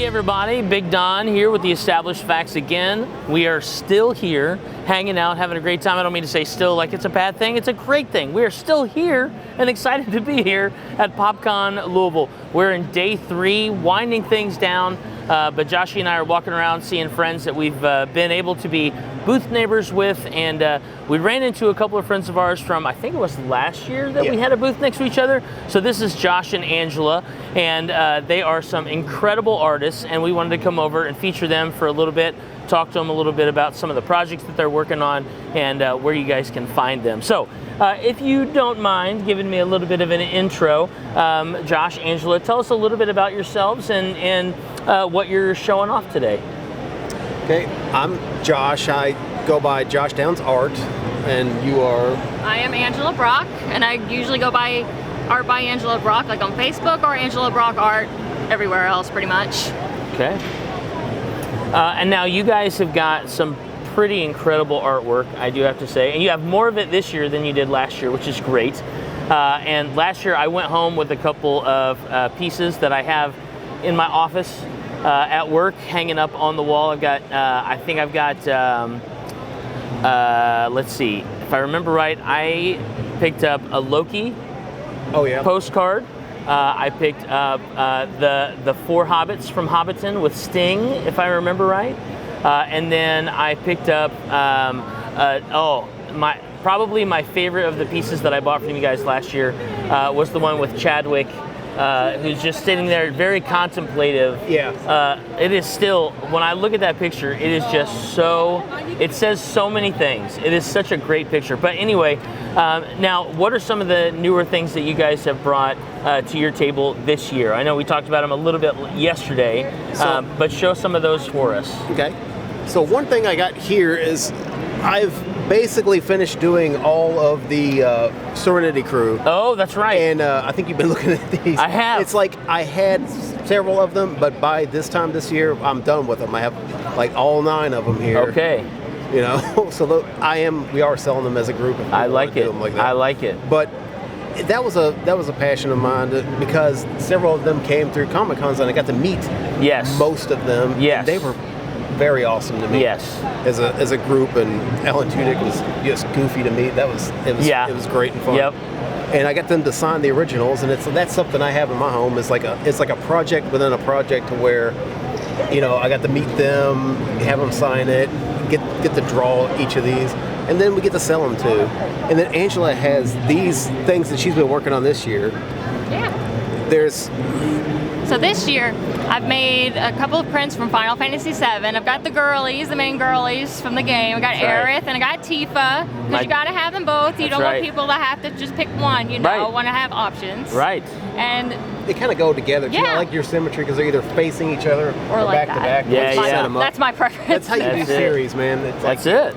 everybody, Big Don here with the Established Facts again. We are still here, hanging out, having a great time. I don't mean to say still like it's a bad thing, it's a great thing. We are still here and excited to be here at PopCon Louisville. We're in day 3, winding things down, but Joshy and I are walking around seeing friends that we've been able to be booth neighbors with, and we ran into a couple of friends of ours from, I think it was last year that we had a booth next to each other. So this is Josh and Angela, and they are some incredible artists, and we wanted to come over and feature them for a little bit, talk to them a little bit about some of the projects that they're working on and where you guys can find them. So if you don't mind giving me a little bit of an intro, Josh, Angela, tell us a little bit about yourselves and what you're showing off today. Okay, I'm Josh. I go by Josh Downs Art, and you are? I am Angela Brock, and I usually go by Art by Angela Brock, like on Facebook, or Angela Brock Art everywhere else, pretty much. Okay. And now you guys have got some pretty incredible artwork, I do have to say, and you have more of it this year than you did last year, which is great. And last year I went home with a couple of pieces that I have in my office at work, hanging up on the wall. I've got, I think I've got, let's see, if I remember right, I picked up a Loki postcard. I picked up the 4 Hobbits from Hobbiton with Sting, if I remember right. And then I picked up, probably my favorite of the pieces that I bought from you guys last year was the one with Chadwick, who's just sitting there very contemplative. It is still, when I look at that picture, it is just so, it says so many things. It is such a great picture. But anyway, now what are some of the newer things that you guys have brought to your table this year? I know we talked about them a little bit yesterday, but show some of those for us. Okay. So one thing I got here is I've basically finished doing all of the Serenity Crew. Oh, that's right. And I think you've been looking at these. I have. It's like I had several of them, but by this time this year, I'm done with them. I have like all 9 of them here. Okay. You know, so we are selling them as a group. I like it. Like that. I like it. But that was a passion of mine because several of them came through Comic Cons and I got to meet most of them. Yes. And they were very awesome to me. Yes. As a group, and Alan Tudyk was just goofy to me. It was great and fun. Yep. And I got them to sign the originals, and that's something I have in my home. It's like a project within a project to where, you know, I got to meet them, have them sign it, get to draw each of these, and then we get to sell them too. And then Angela has these things that she's been working on this year. Yeah. So this year, I've made a couple of prints from Final Fantasy VII. I've got the girlies, the main girlies from the game. I got Aerith and I got Tifa, because you got to have them both. You don't want people to have to just pick one, you know, want to have options. Right. And they kind of go together. Yeah. I like your symmetry because they're either facing each other or like back to back. That's my preference. That's how you do series, man. That's it.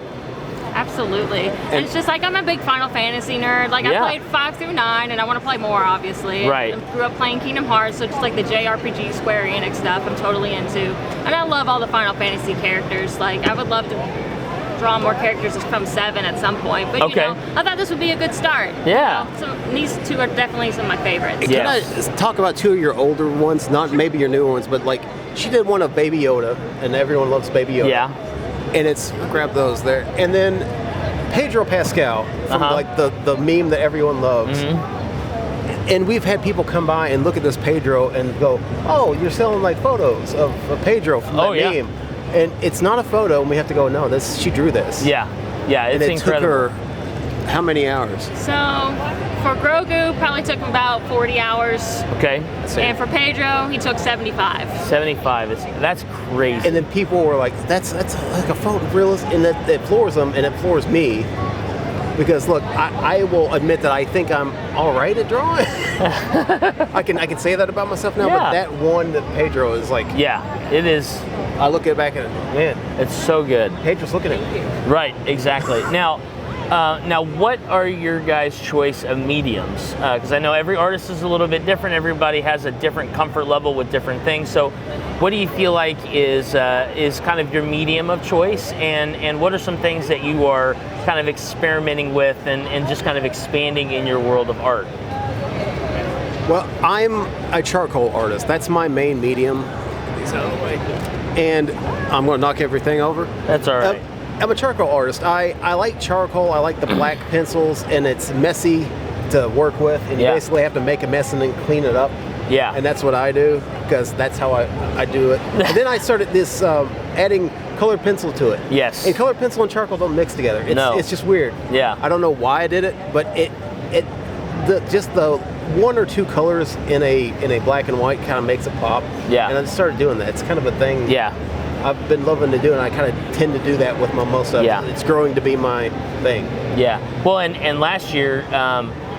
Absolutely. And it's just like, I'm a big Final Fantasy nerd. Like, I played 5 through 9, and I want to play more, obviously. Right. I grew up playing Kingdom Hearts, so just like the JRPG Square Enix stuff, I'm totally into. And I love all the Final Fantasy characters. Like, I would love to draw more characters from 7 at some point. But, you know, I thought this would be a good start. Yeah. You know? So these 2 are definitely some of my favorites. Can I talk about 2 of your older ones? Not maybe your newer ones, but like, she did one of Baby Yoda, and everyone loves Baby Yoda. Yeah. And grab those there. And then Pedro Pascal from like the meme that everyone loves. And we've had people come by and look at this Pedro and go, "Oh, you're selling like photos of Pedro from that meme." And it's not a photo, and we have to go, "No, she drew this." Yeah, it's and incredible. Took her how many hours? So for Grogu, probably took him about 40 hours. Okay. And for Pedro, he took 75. 75. That's crazy. And then people were like, "That's like a photo realist," and it floors them, and it floors me. Because look, I will admit that I think I'm all right at drawing. I can say that about myself now, but that one that Pedro is like, it is. I look at it back and man, it's so good. Pedro's looking at me. Right, exactly. Now, what are your guys' choice of mediums? Because I know every artist is a little bit different. Everybody has a different comfort level with different things. So, what do you feel like is kind of your medium of choice, and what are some things that you are kind of experimenting with and just kind of expanding in your world of art? Well, I'm a charcoal artist. That's my main medium. these out of the way. And I'm going to knock everything over. That's all right. I'm a charcoal artist. I like charcoal. I like the black pencils, and it's messy to work with, and you basically have to make a mess and then clean it up. Yeah. And that's what I do, because that's how I do it. And then I started this adding colored pencil to it. Yes. And colored pencil and charcoal don't mix together. It's just weird. Yeah. I don't know why I did it, but just the one or two colors in a black and white kind of makes it pop. Yeah. And I just started doing that. It's kind of a thing. Yeah. I've been loving to do, and I kind of tend to do that with my most stuff. Yeah. It's growing to be my thing. Yeah. Well, and last year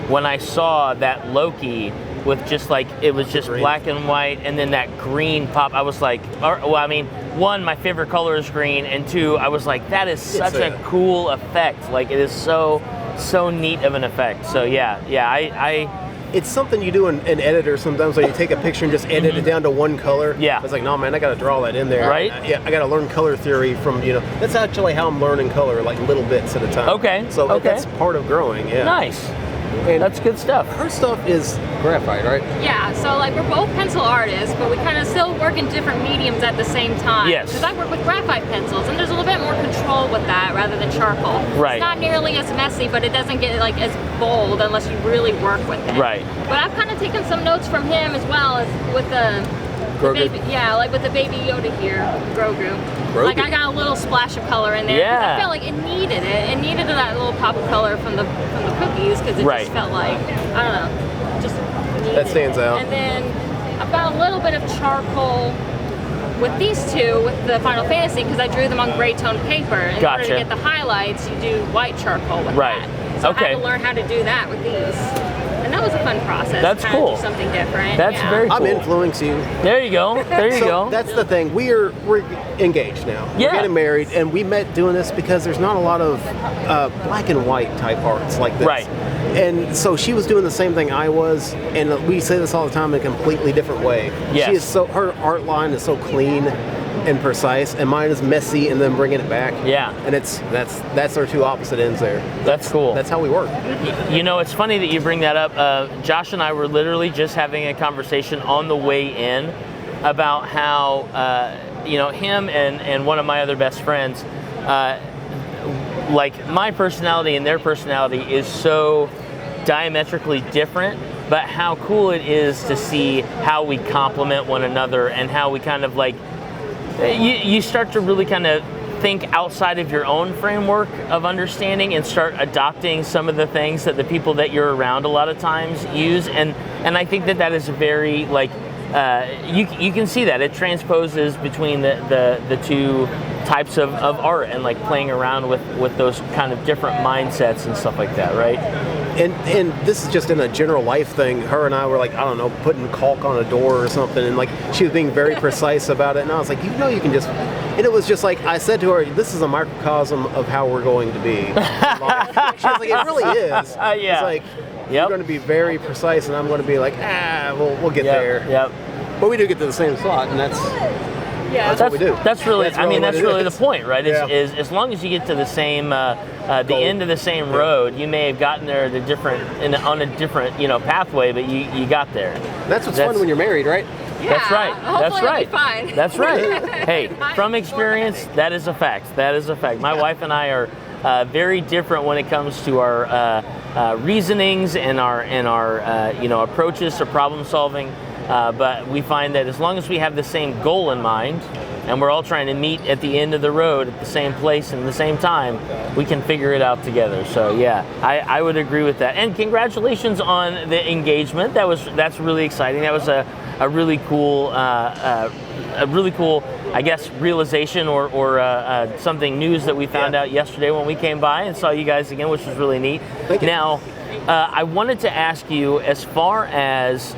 when I saw that Loki with just like, it was just black and white, and then that green pop, I was like, well, I mean, one, my favorite color is green, and two, I was like, that is such a cool effect. Like, it is so neat of an effect. So yeah, it's something you do in editor sometimes, where you take a picture and just edit it down to one color. Yeah. It's like, no, man, I got to draw that in there. Right. I got to learn color theory from, that's actually how I'm learning color, like little bits at a time. Okay. So that's part of growing, yeah. Nice. And that's good stuff. Her stuff is graphite, right? Yeah, so like we're both pencil artists, but we kind of still work in different mediums at the same time. Yes. Because I work with graphite pencils, and there's a little bit more control with that rather than charcoal. Right. It's not nearly as messy, but it doesn't get like as bold unless you really work with it. Right. But I've kind of taken some notes from him as well as with the Grogu. baby, yeah, like with the baby Yoda here, Grogu. Like I got a little splash of color in there. Yeah. I felt like it needed it. It needed that little pop of color from the cookies, because it just felt like, I don't know, just needed that stands out. And then I've got a little bit of charcoal with these two, with the Final Fantasy, because I drew them on gray tone paper. In order to get the highlights, you do white charcoal with that. So I had to learn how to do that with these. And that was a fun process. That's cool. Do something different. That's very cool. I'm influencing you. There you go. There you go. That's the thing. We're engaged now. Yeah. We're getting married, and we met doing this because there's not a lot of black and white type arts like this. Right. And so she was doing the same thing I was, and we say this all the time in a completely different way. Yes. She is her art line is so clean and precise, and mine is messy and then bringing it back. Yeah. And that's our two opposite ends there. That's cool. That's how we work. You know, it's funny that you bring that up. Josh and I were literally just having a conversation on the way in about how, him and one of my other best friends, like my personality and their personality is so diametrically different, but how cool it is to see how we complement one another and how we kind of like, you start to really kind of think outside of your own framework of understanding and start adopting some of the things that the people that you're around a lot of times use, and I think that is very like you can see that it transposes between the two types of art, and like playing around with those kind of different mindsets and stuff like that, right? And this is just in a general life thing. Her and I were like, I don't know, putting caulk on a door or something, and like she was being very precise about it, and I was like, you can just, and it was just like, I said to her, this is a microcosm of how we're going to be in life. She was like, it really is. Yeah. It's like, you're going to be very precise, and I'm going to be like, we'll get there. Yep. But we do get to the same spot, and that's what we do. That's really the point, right? Is as long as you get to the same, the end of the same road, you may have gotten there on a different, pathway, but you got there. That's what's fun when you're married, right? Yeah, that's right. That's right. It'll be fine. That's right. Hey, from experience, that is a fact. That is a fact. My wife and I are very different when it comes to our reasonings and our approaches to problem solving. But we find that as long as we have the same goal in mind, and we're all trying to meet at the end of the road at the same place and the same time, we can figure it out together. So yeah, I would agree with that. And congratulations on the engagement. That's really exciting. That was a really cool, I guess, realization or something news that we found out yesterday when we came by and saw you guys again, which was really neat. Thank you. Now, I wanted to ask you, as far as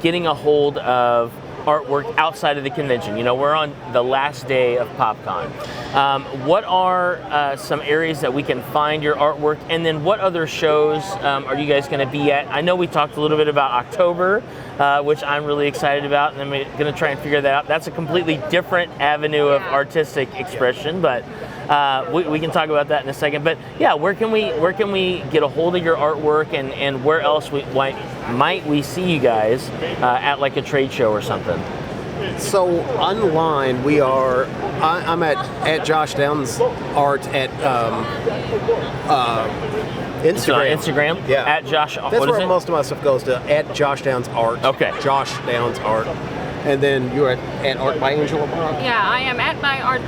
getting a hold of artwork outside of the convention. We're on the last day of PopCon. What are some areas that we can find your artwork, and then what other shows are you guys going to be at? I know we talked a little bit about October, which I'm really excited about, and I'm going to try and figure that out. That's a completely different avenue of artistic expression, but we can talk about that in a second. But yeah, where can we get a hold of your artwork, and where else might we see you guys at like a trade show or something? So online, we are. I'm at Josh Downs Art at Instagram. Instagram? Yeah. At Josh. That's what is where it? most of my stuff goes to. At Josh Downs Art. Okay. Josh Downs Art. And then you're at Art by Angela Brock. Yeah, I am at my art,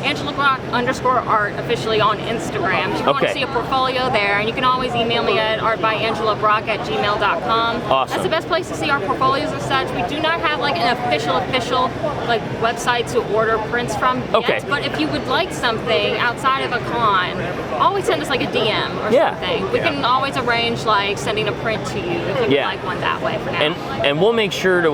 Angela Brock _art officially on Instagram. If you want to see a portfolio there, and you can always email me at artbyangela.brock@gmail.com. Awesome. That's the best place to see our portfolios and such. We do not have like an official like website to order prints from yet, but if you would like something outside of a con, always send us like a DM or something. We can always arrange like sending a print to you if you would like one that way for now. And we'll make sure that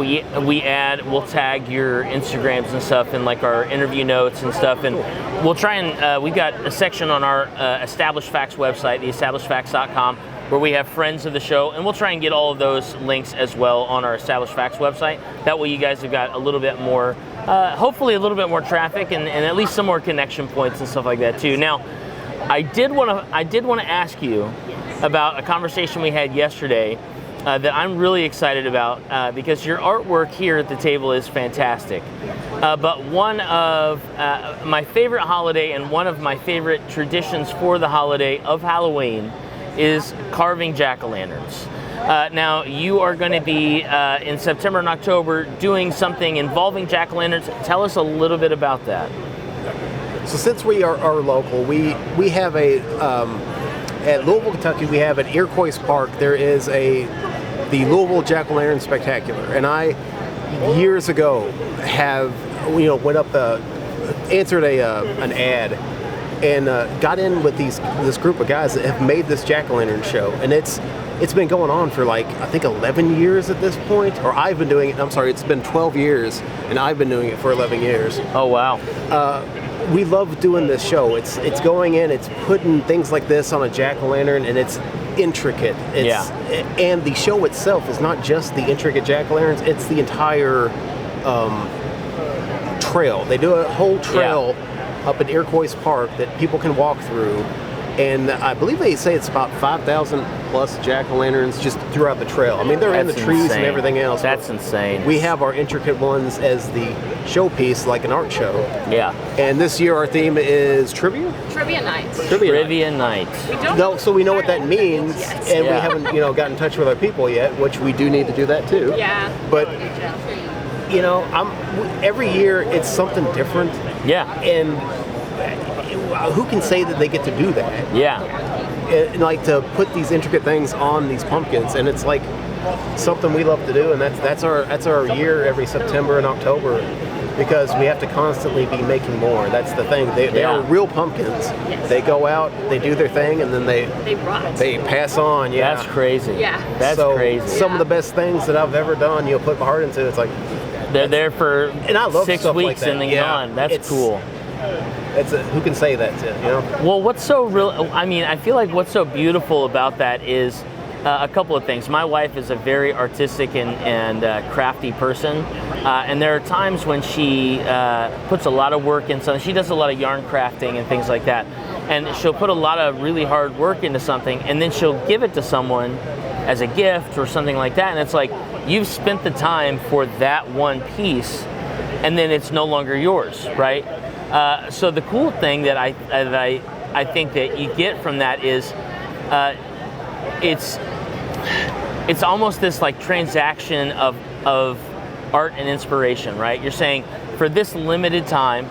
we'll tag your Instagrams and stuff in like our interview notes and stuff, and we'll try and we've got a section on our Established Facts website, theestablishedfacts.com, where we have friends of the show, and we'll try and get all of those links as well on our Established Facts website. That way you guys have got a little bit more, hopefully a little bit more traffic and at least some more connection points and stuff like that too. Now, I did want to ask you about a conversation we had yesterday that I'm really excited about because your artwork here at the table is fantastic. But one of my favorite holiday and one of my favorite traditions for the holiday of Halloween is carving jack-o'-lanterns. Now, you are going to be in September and October doing something involving jack-o'-lanterns. Tell us a little bit about that. So since we are local, we have at Louisville, Kentucky, we have at Iroquois Park, there is the Louisville Jack-o'-lantern Spectacular. And I, years ago, went up, answered an ad and got in with this group of guys that have made this jack-o'-lantern show. And it's been going on for like, I think 11 years at this point, or I've been doing it, I'm sorry, it's been 12 years, and I've been doing it for 11 years. Oh, wow. We love doing this show. It's going in, it's putting things like this on a jack-o'-lantern, and it's intricate. And the show itself is not just the intricate jack-o'-lanterns, it's the entire trail. They do a whole trail up at Iroquois Park that people can walk through. And I believe they say it's about 5,000 plus jack-o'-lanterns just throughout the trail. I mean, they're in the trees and everything else. That's insane. We have our intricate ones as the showpiece, like an art show. Yeah. And this year our theme is trivia? Trivia night. Trivia night. So we know what that means, and we haven't, got in touch with our people yet, which we do need to do that too. Yeah. But every year it's something different. Yeah. And who can say that they get to do that? Yeah. And like to put these intricate things on these pumpkins, and it's like something we love to do, and that's our year every September and October, because we have to constantly be making more. That's the thing. They are real pumpkins. Yes. They go out, they do their thing, and then they rot. They pass on. Yeah. That's crazy. Yeah. That's crazy. Some of the best things that I've ever done, put my heart into. It's like they're there for and I love 6 stuff weeks like that. and then gone. That's cool. Who can say that? Well, what's so real? I mean, I feel like what's so beautiful about that is a couple of things. My wife is a very artistic and crafty person, and there are times when she puts a lot of work in something. She does a lot of yarn crafting and things like that, and she'll put a lot of really hard work into something, and then she'll give it to someone as a gift or something like that, and it's like you've spent the time for that one piece, and then it's no longer yours, right? So the cool thing that I think that you get from that is it's almost this like transaction of art and inspiration, right? You're saying for this limited time,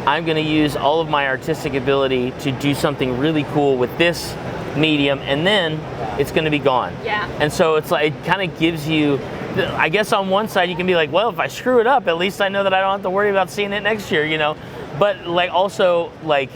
I'm going to use all of my artistic ability to do something really cool with this medium, and then it's going to be gone. Yeah. And so it's like it kind of gives you. I guess on one side you can be like, well, if I screw it up, at least I know that I don't have to worry about seeing it next year, But like also like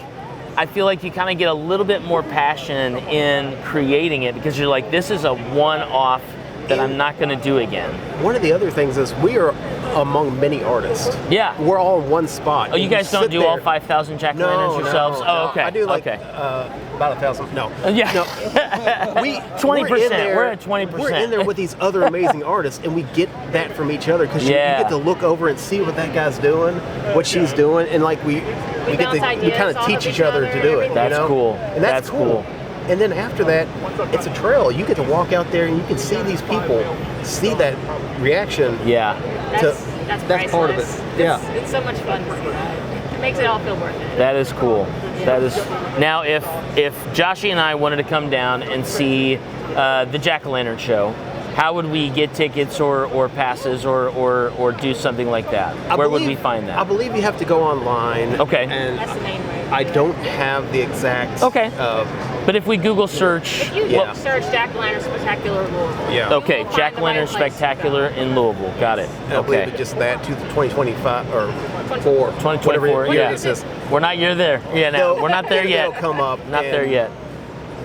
I feel like you kind of get a little bit more passion in creating it because you're like, this is a one-off that I'm not going to do again. One of the other things is we are among many artists. Yeah. We're all in one spot. Oh, you guys don't do all 5,000 jack-o'-lanterns yourselves? No. Oh, okay. I do like okay. About 1,000. No. Yeah. No. 20%. We're at 20%. We're in there with these other amazing artists, and we get that from each other because you get to look over and see what that guy's doing, what she's doing, and like we kind of teach each other to do it. That's cool. And that's cool. And then after that, it's a trail. You get to walk out there and you can see these people, see that reaction. Yeah. That's part of it. priceless. Yeah. It's so much fun to see that. It makes it all feel worth it. That is cool. That is. Now, if Joshy and I wanted to come down and see the Jack-o'-lantern show, how would we get tickets or passes or do something like that? Where would we find that? I believe you have to go online. Okay. And That's the main way. I don't have the exact. Okay. But if we Google search, If you Yeah. search Jack-o'-lantern Spectacular Louisville. Yeah. okay, You'll find Jack-o'-lantern the right place to Spectacular go. in Louisville. Got it. I believe Okay. it's just that to the 2025 or 4. 2024. Whatever year Yeah. this is. We're not yet there. Yeah, no, we're not there yet. They'll come up. Not there yet.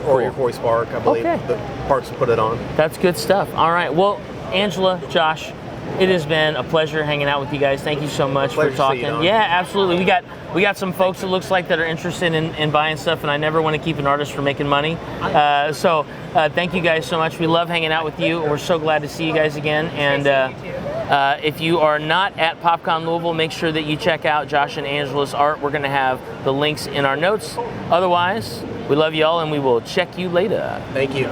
Or your Hoist Park, I believe. Okay. The parks put it on. That's good stuff. All right. Well, Angela, Josh, it has been a pleasure hanging out with you guys. Thank you so much Pleasure for to see talking. you, Don. Yeah, absolutely. We got some folks it looks like that are interested in buying stuff, and I never want to keep an artist from making money. So thank you guys so much. We love hanging out with you. We're so glad to see you guys again. And if you are not at PopCon Louisville, make sure that you check out Josh and Angela's art. We're going to have the links in our notes. Otherwise, we love you all, and we will check you later. Thank you.